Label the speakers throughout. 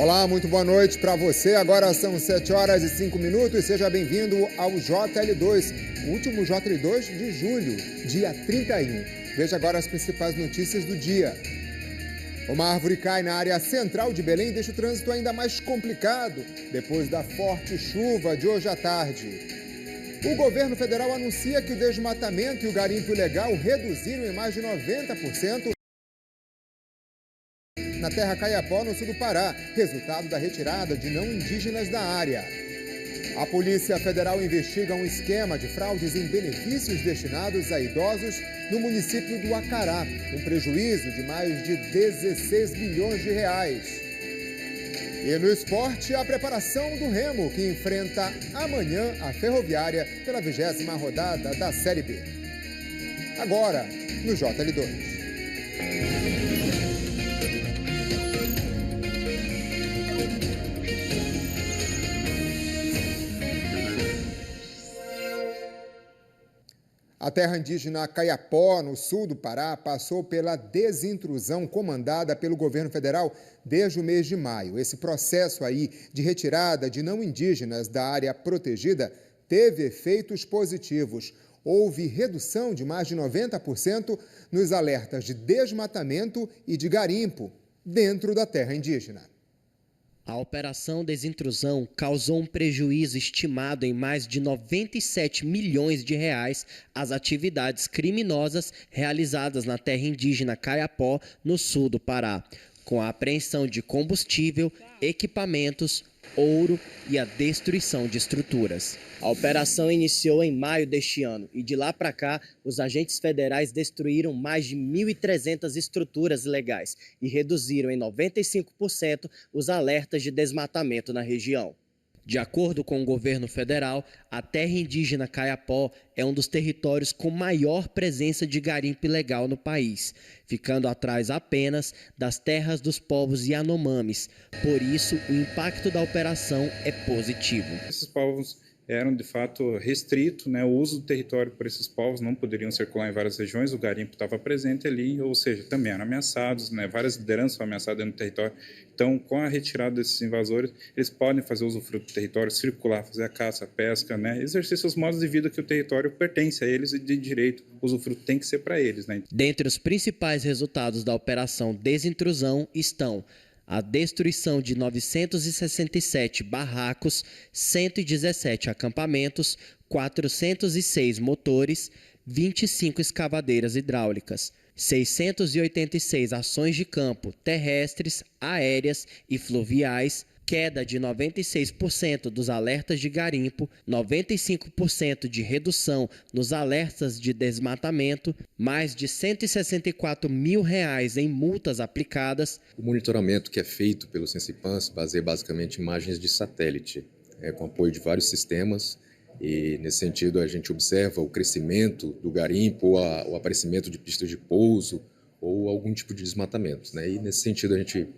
Speaker 1: Olá, muito boa noite para você. Agora são 7 horas e 5 minutos. Seja bem-vindo ao JL2, o último JL2 de julho, dia 31. Veja agora as principais notícias do dia. Uma árvore cai na área central de Belém e deixa o trânsito ainda mais complicado depois da forte chuva de hoje à tarde. O governo federal anuncia que o desmatamento e o garimpo ilegal reduziram em mais de 90% na terra Caiapó, no sul do Pará, resultado da retirada de não indígenas da área. A Polícia Federal investiga um esquema de fraudes em benefícios destinados a idosos no município do Acará, um prejuízo de mais de 16 bilhões de reais. E no esporte, a preparação do Remo, que enfrenta amanhã a Ferroviária pela 20ª rodada da Série B. Agora, no JL2. A terra indígena Caiapó, no sul do Pará, passou pela desintrusão comandada pelo governo federal desde o mês de maio. Esse processo aí de retirada de não indígenas da área protegida teve efeitos positivos. Houve redução de mais de 90% nos alertas de desmatamento e de garimpo dentro da terra indígena.
Speaker 2: A operação desintrusão causou um prejuízo estimado em mais de 97 milhões de reais às atividades criminosas realizadas na terra indígena Caiapó, no sul do Pará, com a apreensão de combustível, equipamentos, ouro e a destruição de estruturas. A operação iniciou em maio deste ano e de lá para cá, os agentes federais destruíram mais de 1.300 estruturas ilegais e reduziram em 95% os alertas de desmatamento na região. De acordo com o governo federal, a terra indígena Caiapó é um dos territórios com maior presença de garimpo ilegal no país, ficando atrás apenas das terras dos povos Yanomamis. Por isso, o impacto da operação é positivo.
Speaker 3: Esses povos eram de fato restritos, o uso do território por esses povos não poderiam circular em várias regiões, o garimpo estava presente ali, ou seja, também eram ameaçados, várias lideranças foram ameaçadas dentro do território. Então, com a retirada desses invasores, eles podem fazer usufruto do território, circular, fazer a caça, a pesca, exercer seus modos de vida que o território pertence a eles e de direito, o usufruto tem que ser para eles.
Speaker 2: Dentre os principais resultados da operação desintrusão estão a destruição de 967 barracos, 117 acampamentos, 406 motores, 25 escavadeiras hidráulicas, 686 ações de campo terrestres, aéreas e fluviais, queda de 96% dos alertas de garimpo, 95% de redução nos alertas de desmatamento, mais de R$164 mil em multas aplicadas.
Speaker 4: O monitoramento que é feito pelo Sensipan se baseia basicamente em imagens de satélite, com apoio de vários sistemas, e nesse sentido a gente observa o crescimento do garimpo, ou o aparecimento de pistas de pouso, ou algum tipo de desmatamento. E nesse sentido a gente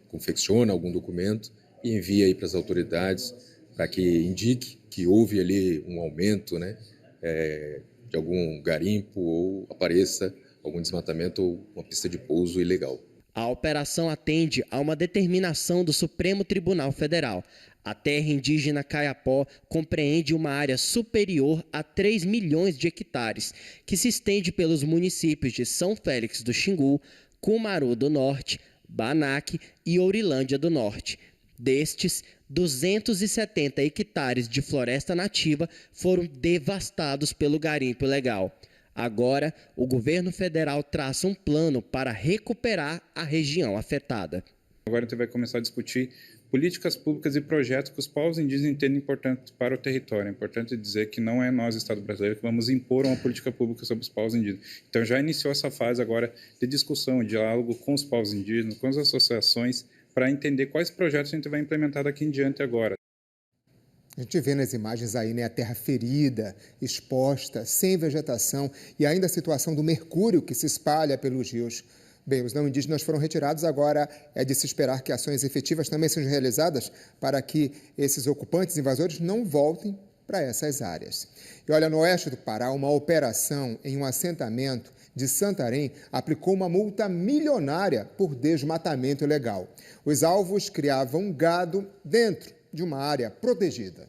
Speaker 4: confecciona algum documento e envia aí para as autoridades para que indique que houve ali um aumento de algum garimpo ou apareça algum desmatamento ou uma pista de pouso ilegal.
Speaker 2: A operação atende a uma determinação do Supremo Tribunal Federal. A terra indígena Caiapó compreende uma área superior a 3 milhões de hectares, que se estende pelos municípios de São Félix do Xingu, Cumaru do Norte, Banac e Ourilândia do Norte. Destes, 270 hectares de floresta nativa foram devastados pelo garimpo ilegal. Agora, o governo federal traça um plano para recuperar a região afetada.
Speaker 3: Agora a gente vai começar a discutir políticas públicas e projetos que os povos indígenas entendem importantes para o território. É importante dizer que não é nós, Estado brasileiro, que vamos impor uma política pública sobre os povos indígenas. Então já iniciou essa fase agora de discussão, de diálogo com os povos indígenas, com as associações, para entender quais projetos a gente vai implementar daqui em diante agora.
Speaker 1: A gente vê nas imagens aí, a terra ferida, exposta, sem vegetação e ainda a situação do mercúrio que se espalha pelos rios. Bem, os não indígenas foram retirados, agora é de se esperar que ações efetivas também sejam realizadas para que esses ocupantes invasores não voltem para essas áreas. E olha, no oeste do Pará, uma operação em um assentamento de Santarém aplicou uma multa milionária por desmatamento ilegal. Os alvos criavam gado dentro de uma área protegida.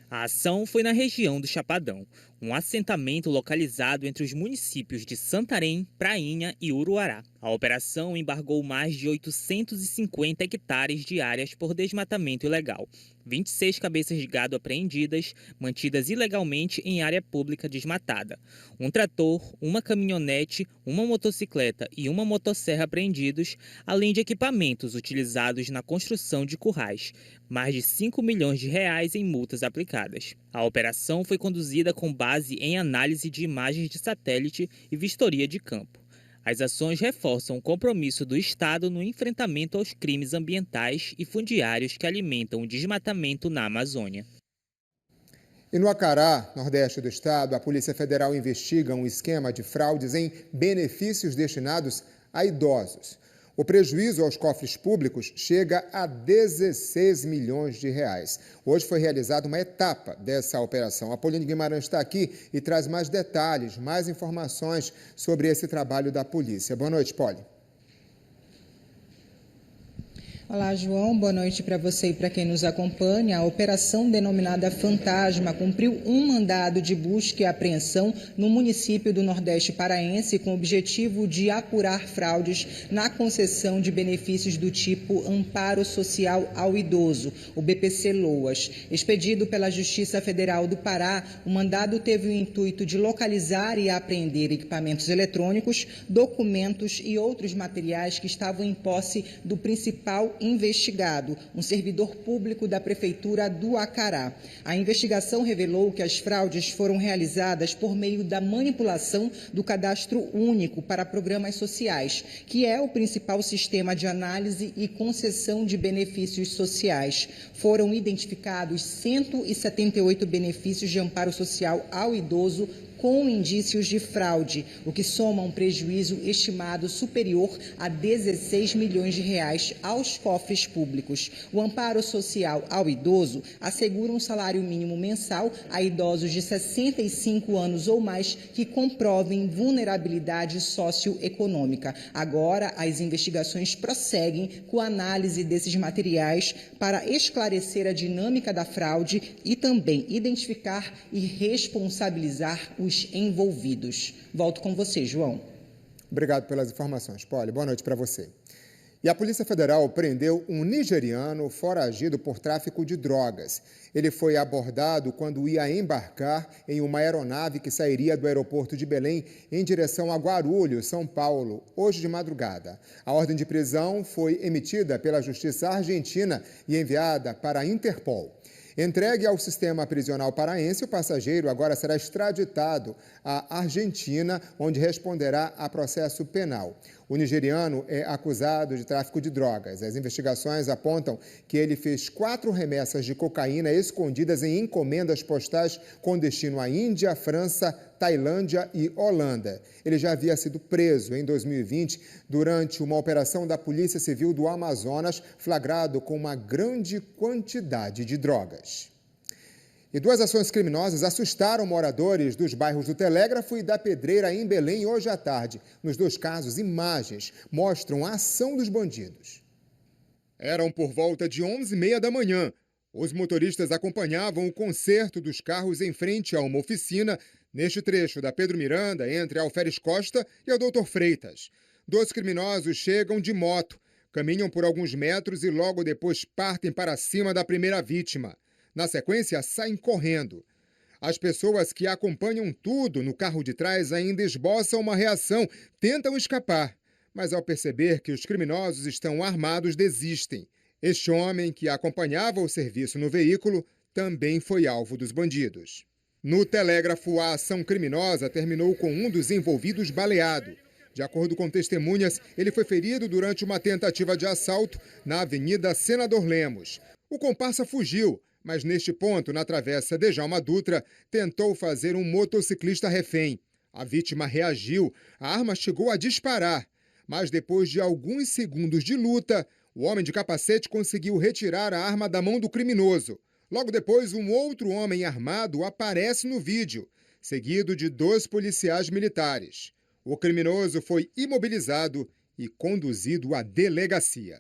Speaker 5: A ação foi na região do Chapadão, um assentamento localizado entre os municípios de Santarém, Prainha e Uruará. A operação embargou mais de 850 hectares de áreas por desmatamento ilegal. 26 cabeças de gado apreendidas, mantidas ilegalmente em área pública desmatada. Um trator, uma caminhonete, uma motocicleta e uma motosserra apreendidos, além de equipamentos utilizados na construção de currais. Mais de 5 milhões de reais em multas aplicadas. A operação foi conduzida com base em análise de imagens de satélite e vistoria de campo. As ações reforçam o compromisso do Estado no enfrentamento aos crimes ambientais e fundiários que alimentam o desmatamento na Amazônia.
Speaker 1: E no Acará, nordeste do estado, a Polícia Federal investiga um esquema de fraudes em benefícios destinados a idosos. O prejuízo aos cofres públicos chega a 16 milhões de reais. Hoje foi realizada uma etapa dessa operação. A Pauline Guimarães está aqui e traz mais detalhes, mais informações sobre esse trabalho da polícia. Boa noite, Pauline.
Speaker 6: Olá, João. Boa noite para você e para quem nos acompanha. A operação denominada Fantasma cumpriu um mandado de busca e apreensão no município do Nordeste Paraense com o objetivo de apurar fraudes na concessão de benefícios do tipo Amparo Social ao Idoso, o BPC-LOAS. Expedido pela Justiça Federal do Pará, o mandado teve o intuito de localizar e apreender equipamentos eletrônicos, documentos e outros materiais que estavam em posse do principal investigado, um servidor público da Prefeitura do Acará. A investigação revelou que as fraudes foram realizadas por meio da manipulação do Cadastro Único para Programas Sociais, que é o principal sistema de análise e concessão de benefícios sociais. Foram identificados 178 benefícios de amparo social ao idoso com indícios de fraude, o que soma um prejuízo estimado superior a 16 milhões de reais aos cofres públicos. O amparo social ao idoso assegura um salário mínimo mensal a idosos de 65 anos ou mais que comprovem vulnerabilidade socioeconômica. Agora, as investigações prosseguem com a análise desses materiais para esclarecer a dinâmica da fraude e também identificar e responsabilizar os envolvidos. Volto com você, João.
Speaker 1: Obrigado pelas informações, Poli. Boa noite para você. E a Polícia Federal prendeu um nigeriano foragido por tráfico de drogas. Ele foi abordado quando ia embarcar em uma aeronave que sairia do aeroporto de Belém em direção a Guarulhos, São Paulo, hoje de madrugada. A ordem de prisão foi emitida pela Justiça Argentina e enviada para a Interpol. Entregue ao sistema prisional paraense, o passageiro agora será extraditado à Argentina, onde responderá a processo penal. O nigeriano é acusado de tráfico de drogas. As investigações apontam que ele fez 4 remessas de cocaína escondidas em encomendas postais com destino à Índia, França, Tailândia e Holanda. Ele já havia sido preso em 2020 durante uma operação da Polícia Civil do Amazonas, flagrado com uma grande quantidade de drogas. E 2 ações criminosas assustaram moradores dos bairros do Telégrafo e da Pedreira, em Belém, hoje à tarde. Nos 2 casos, imagens mostram a ação dos bandidos. Eram por volta de 11h30 da manhã. Os motoristas acompanhavam o conserto dos carros em frente a uma oficina, neste trecho da Pedro Miranda, entre Alferes Costa e a Doutor Freitas. 2 criminosos chegam de moto, caminham por alguns metros e logo depois partem para cima da primeira vítima. Na sequência, saem correndo. As pessoas que acompanham tudo no carro de trás ainda esboçam uma reação, tentam escapar. Mas ao perceber que os criminosos estão armados, desistem. Este homem, que acompanhava o serviço no veículo, também foi alvo dos bandidos. No Telégrafo, a ação criminosa terminou com um dos envolvidos baleado. De acordo com testemunhas, ele foi ferido durante uma tentativa de assalto na Avenida Senador Lemos. O comparsa fugiu, mas neste ponto, na travessa Djalma Dutra, tentou fazer um motociclista refém. A vítima reagiu, a arma chegou a disparar, mas depois de alguns segundos de luta, o homem de capacete conseguiu retirar a arma da mão do criminoso. Logo depois, um outro homem armado aparece no vídeo, seguido de 2 policiais militares. O criminoso foi imobilizado e conduzido à delegacia.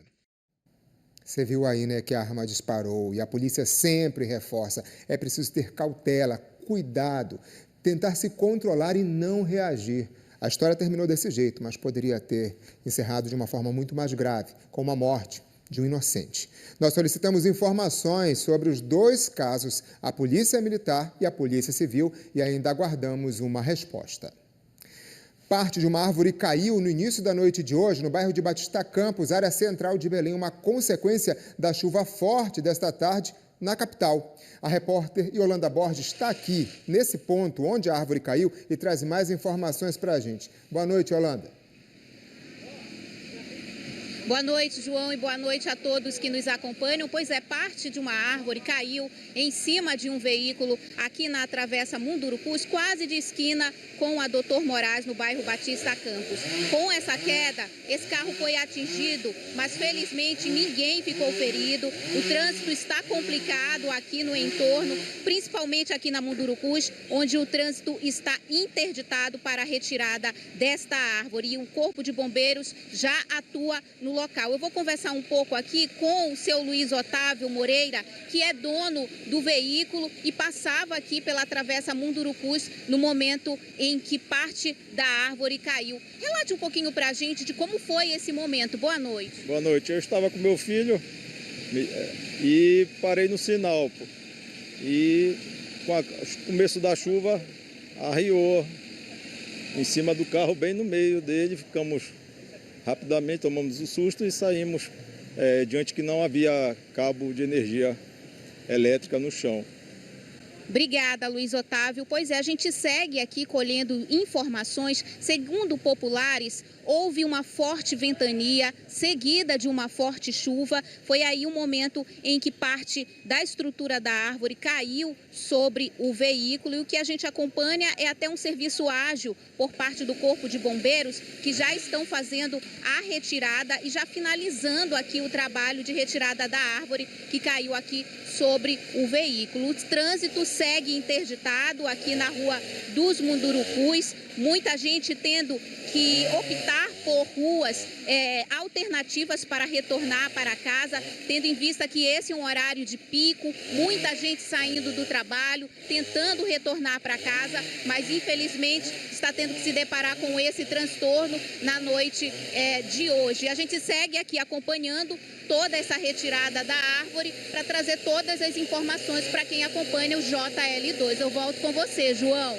Speaker 1: Você viu aí, né, que a arma disparou e a polícia sempre reforça. É preciso ter cautela, cuidado, tentar se controlar e não reagir. A história terminou desse jeito, mas poderia ter encerrado de uma forma muito mais grave, com uma morte de um inocente. Nós solicitamos informações sobre os dois casos, a Polícia Militar e a Polícia Civil, e ainda aguardamos uma resposta. Parte de uma árvore caiu no início da noite de hoje, no bairro de Batista Campos, área central de Belém, uma consequência da chuva forte desta tarde na capital. A repórter Yolanda Borges está aqui, nesse ponto onde a árvore caiu, e traz mais informações para a gente. Boa noite, Yolanda.
Speaker 7: Boa noite, João, e boa noite a todos que nos acompanham. Pois é, parte de uma árvore caiu em cima de um veículo aqui na Travessa Mundurucus, quase de esquina com a Doutor Moraes, no bairro Batista Campos. Com essa queda, esse carro foi atingido, mas felizmente ninguém ficou ferido. O trânsito está complicado aqui no entorno, principalmente aqui na Mundurucus, onde o trânsito está interditado para a retirada desta árvore. E o Corpo de Bombeiros já atua no local. Eu vou conversar um pouco aqui com o seu Luiz Otávio Moreira, que é dono do veículo e passava aqui pela Travessa Mundurucus no momento em que parte da árvore caiu. Relate um pouquinho pra gente de como foi esse momento. Boa noite.
Speaker 8: Boa noite. Eu estava com meu filho e parei no sinal. E com o começo da chuva arriou em cima do carro, bem no meio dele. Ficamos rapidamente, tomamos o susto e saímos diante que não havia cabo de energia elétrica no chão.
Speaker 7: Obrigada, Luiz Otávio. Pois é, a gente segue aqui colhendo informações. Segundo populares, houve uma forte ventania seguida de uma forte chuva. Foi aí um momento em que parte da estrutura da árvore caiu sobre o veículo. E o que a gente acompanha é até um serviço ágil por parte do Corpo de Bombeiros, que já estão fazendo a retirada e já finalizando aqui o trabalho de retirada da árvore que caiu aqui sobre o veículo. O trânsito segue interditado aqui na Rua dos Mundurucus, muita gente tendo que optar por ruas alternativas para retornar para casa, tendo em vista que esse é um horário de pico, muita gente saindo do trabalho, tentando retornar para casa, mas infelizmente está tendo que se deparar com esse transtorno na noite de hoje. A gente segue aqui acompanhando toda essa retirada da árvore para trazer todas as informações para quem acompanha o JL2. Eu volto com você, João.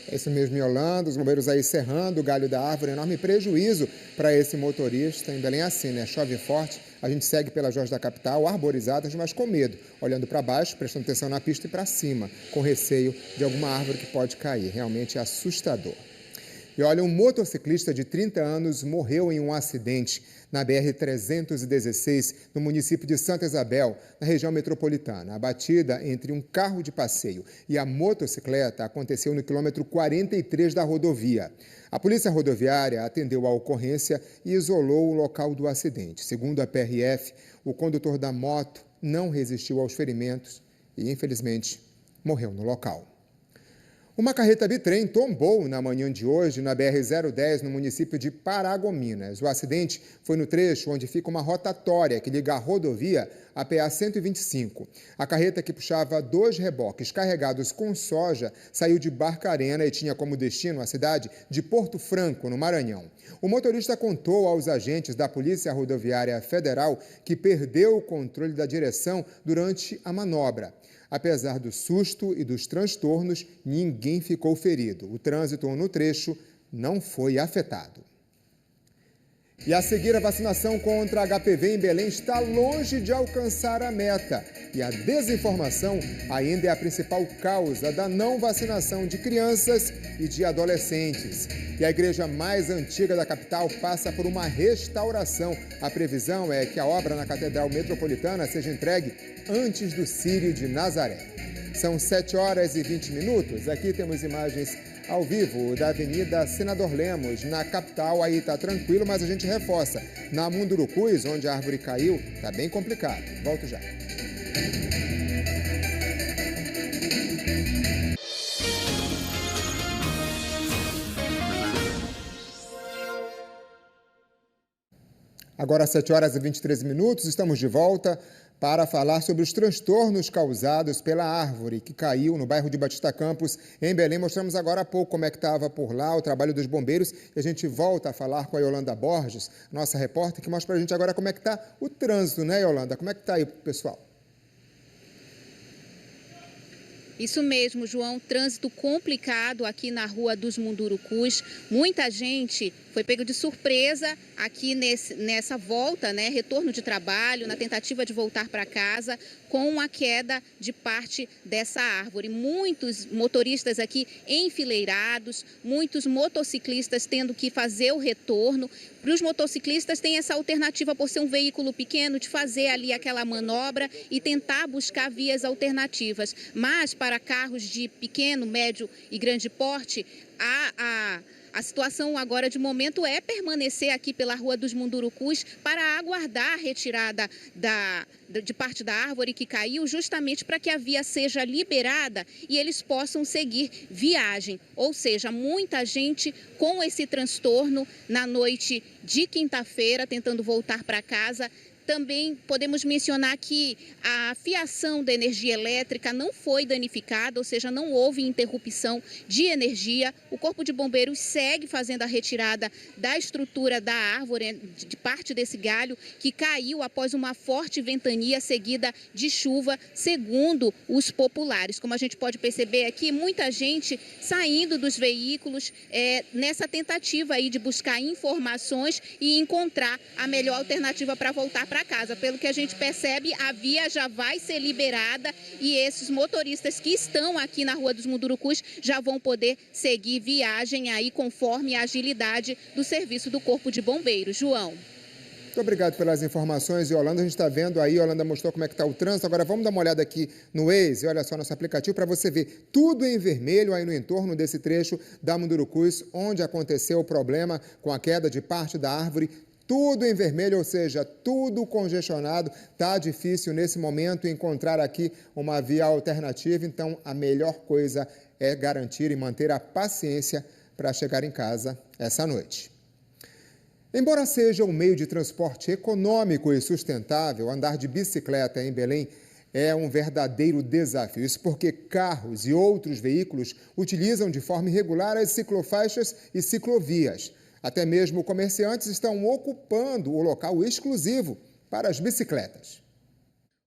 Speaker 1: É isso mesmo, Yolanda, os bombeiros aí serrando o galho da árvore, enorme prejuízo para esse motorista. Em Belém assim, né? Chove forte, a gente segue pelas ruas da capital, arborizadas, mas com medo, olhando para baixo, prestando atenção na pista e para cima, com receio de alguma árvore que pode cair. Realmente é assustador. E olha, um motociclista de 30 anos morreu em um acidente na BR-316, no município de Santa Isabel, na região metropolitana. A batida entre um carro de passeio e a motocicleta aconteceu no quilômetro 43 da rodovia. A Polícia Rodoviária atendeu a ocorrência e isolou o local do acidente. Segundo a PRF, o condutor da moto não resistiu aos ferimentos e, infelizmente, morreu no local. Uma carreta bitrem tombou na manhã de hoje na BR-010, no município de Paragominas. O acidente foi no trecho onde fica uma rotatória que liga a rodovia à PA-125. A carreta, que puxava 2 reboques carregados com soja, saiu de Barcarena e tinha como destino a cidade de Porto Franco, no Maranhão. O motorista contou aos agentes da Polícia Rodoviária Federal que perdeu o controle da direção durante a manobra. Apesar do susto e dos transtornos, ninguém ficou ferido. O trânsito no trecho não foi afetado. E a seguir, a vacinação contra HPV em Belém está longe de alcançar a meta. E a desinformação ainda é a principal causa da não vacinação de crianças e de adolescentes. E a igreja mais antiga da capital passa por uma restauração. A previsão é que a obra na Catedral Metropolitana seja entregue antes do Círio de Nazaré. São 7h20. Aqui temos imagens ao vivo da Avenida Senador Lemos, na capital. Aí está tranquilo, mas a gente reforça. Na Mundurucus, onde a árvore caiu, está bem complicado. Volto já. Agora, 7h23, estamos de volta para falar sobre os transtornos causados pela árvore que caiu no bairro de Batista Campos, em Belém. Mostramos agora há pouco como é que estava por lá o trabalho dos bombeiros e a gente volta a falar com a Yolanda Borges, nossa repórter, que mostra para a gente agora como é que está o trânsito, né, Yolanda? Como é que está aí, pessoal?
Speaker 7: Isso mesmo, João, trânsito complicado aqui na Rua dos Mundurucus. Muita gente foi pego de surpresa aqui nessa volta, né, retorno de trabalho, na tentativa de voltar para casa, com a queda de parte dessa árvore. Muitos motoristas aqui enfileirados, muitos motociclistas tendo que fazer o retorno. Para os motociclistas tem essa alternativa, por ser um veículo pequeno, de fazer ali aquela manobra e tentar buscar vias alternativas. Mas para carros de pequeno, médio e grande porte, a situação agora de momento é permanecer aqui pela Rua dos Mundurucus para aguardar a retirada de parte da árvore que caiu, justamente para que a via seja liberada e eles possam seguir viagem. Ou seja, muita gente com esse transtorno na noite de quinta-feira, tentando voltar para casa. Também podemos mencionar que a fiação da energia elétrica não foi danificada, ou seja, não houve interrupção de energia. O Corpo de Bombeiros segue fazendo a retirada da estrutura da árvore, de parte desse galho que caiu após uma forte ventania seguida de chuva, segundo os populares. Como a gente pode perceber aqui, muita gente saindo dos veículos nessa tentativa aí de buscar informações e encontrar a melhor alternativa para voltar para casa. Pelo que a gente percebe, a via já vai ser liberada e esses motoristas que estão aqui na Rua dos Mundurucus já vão poder seguir viagem aí conforme a agilidade do serviço do Corpo de Bombeiros. João.
Speaker 1: Muito obrigado pelas informações, Yolanda. A gente está vendo aí, Yolanda mostrou como é que está o trânsito. Agora vamos dar uma olhada aqui no Waze, olha só nosso aplicativo, para você ver tudo em vermelho aí no entorno desse trecho da Mundurucus, onde aconteceu o problema com a queda de parte da árvore. Tudo em vermelho, ou seja, tudo congestionado. Está difícil nesse momento encontrar aqui uma via alternativa, então a melhor coisa é garantir e manter a paciência para chegar em casa essa noite. Embora seja um meio de transporte econômico e sustentável, andar de bicicleta em Belém é um verdadeiro desafio. Isso porque carros e outros veículos utilizam de forma irregular as ciclofaixas e ciclovias. Até mesmo comerciantes estão ocupando o local exclusivo para as bicicletas.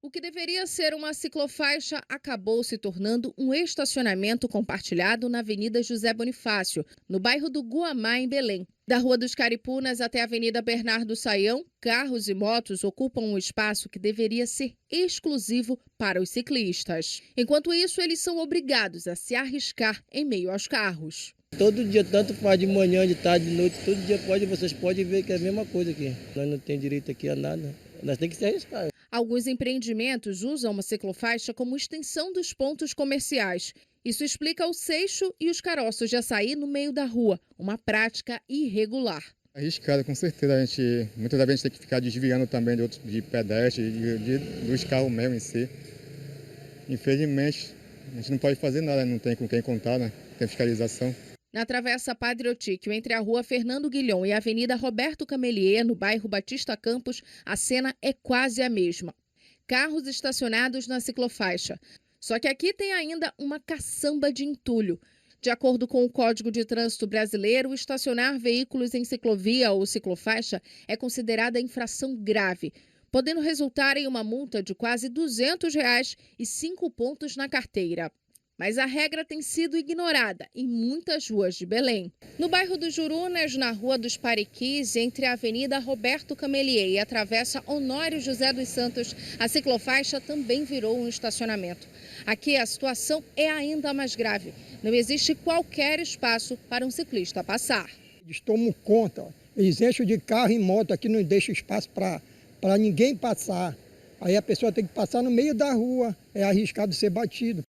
Speaker 9: O que deveria ser uma ciclofaixa acabou se tornando um estacionamento compartilhado na Avenida José Bonifácio, no bairro do Guamá, em Belém. Da Rua dos Caripunas até a Avenida Bernardo Saião, carros e motos ocupam um espaço que deveria ser exclusivo para os ciclistas. Enquanto isso, eles são obrigados a se arriscar em meio aos carros.
Speaker 10: Todo dia, tanto faz de manhã, de tarde, de noite, todo dia vocês podem ver que é a mesma coisa aqui. Nós não temos direito aqui a nada, nós temos que se arriscar.
Speaker 9: Alguns empreendimentos usam uma ciclofaixa como extensão dos pontos comerciais. Isso explica o seixo e os caroços de açaí no meio da rua, uma prática irregular.
Speaker 11: Arriscada, com certeza. Muitas vezes tem que ficar desviando também de pedestres, dos carros mesmo em si. Infelizmente, a gente não pode fazer nada, não tem com quem contar, né? Tem fiscalização.
Speaker 9: Na Travessa Padre Otíquio, entre a Rua Fernando Guilhom e a Avenida Roberto Camelier, no bairro Batista Campos, a cena é quase a mesma. Carros estacionados na ciclofaixa. Só que aqui tem ainda uma caçamba de entulho. De acordo com o Código de Trânsito Brasileiro, estacionar veículos em ciclovia ou ciclofaixa é considerada infração grave, podendo resultar em uma multa de quase R$200 e 5 pontos na carteira. Mas a regra tem sido ignorada em muitas ruas de Belém. No bairro dos Jurunas, na Rua dos Pariquis, entre a Avenida Roberto Camelier e a Travessa Honório José dos Santos, a ciclofaixa também virou um estacionamento. Aqui a situação é ainda mais grave. Não existe qualquer espaço para um ciclista passar.
Speaker 12: Eles tomam conta, eles enchem de carro e moto aqui, não deixam espaço para ninguém passar. Aí a pessoa tem que passar no meio da rua, é arriscado ser batido.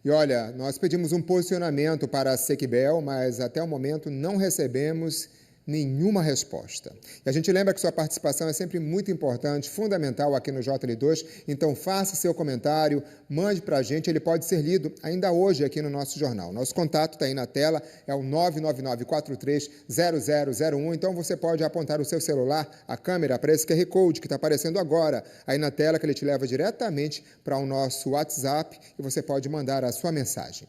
Speaker 1: E olha, nós pedimos um posicionamento para a Sequibel, mas até o momento não recebemos nenhuma resposta. E a gente lembra que sua participação é sempre muito importante, fundamental aqui no JL2, então faça seu comentário, mande para a gente, ele pode ser lido ainda hoje aqui no nosso jornal. Nosso contato está aí na tela, é o 999430001, então você pode apontar o seu celular, a câmera, para esse QR Code que está aparecendo agora aí na tela, que ele te leva diretamente para o nosso WhatsApp e você pode mandar a sua mensagem.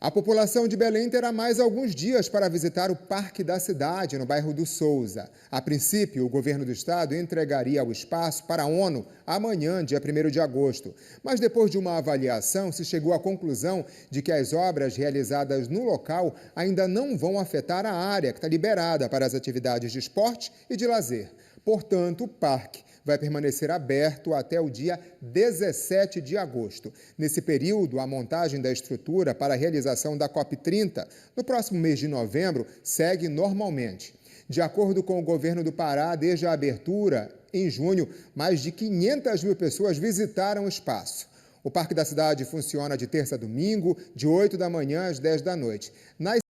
Speaker 1: A população de Belém terá mais alguns dias para visitar o Parque da Cidade, no bairro do Souza. A princípio, o governo do estado entregaria o espaço para a ONU amanhã, dia 1º de agosto. Mas depois de uma avaliação, se chegou à conclusão de que as obras realizadas no local ainda não vão afetar a área que está liberada para as atividades de esporte e de lazer. Portanto, o parque vai permanecer aberto até o dia 17 de agosto. Nesse período, a montagem da estrutura para a realização da COP30, no próximo mês de novembro, segue normalmente. De acordo com o governo do Pará, desde a abertura, em junho, mais de 500 mil pessoas visitaram o espaço. O Parque da Cidade funciona de terça a domingo, de 8 da manhã às 10 da noite. Nas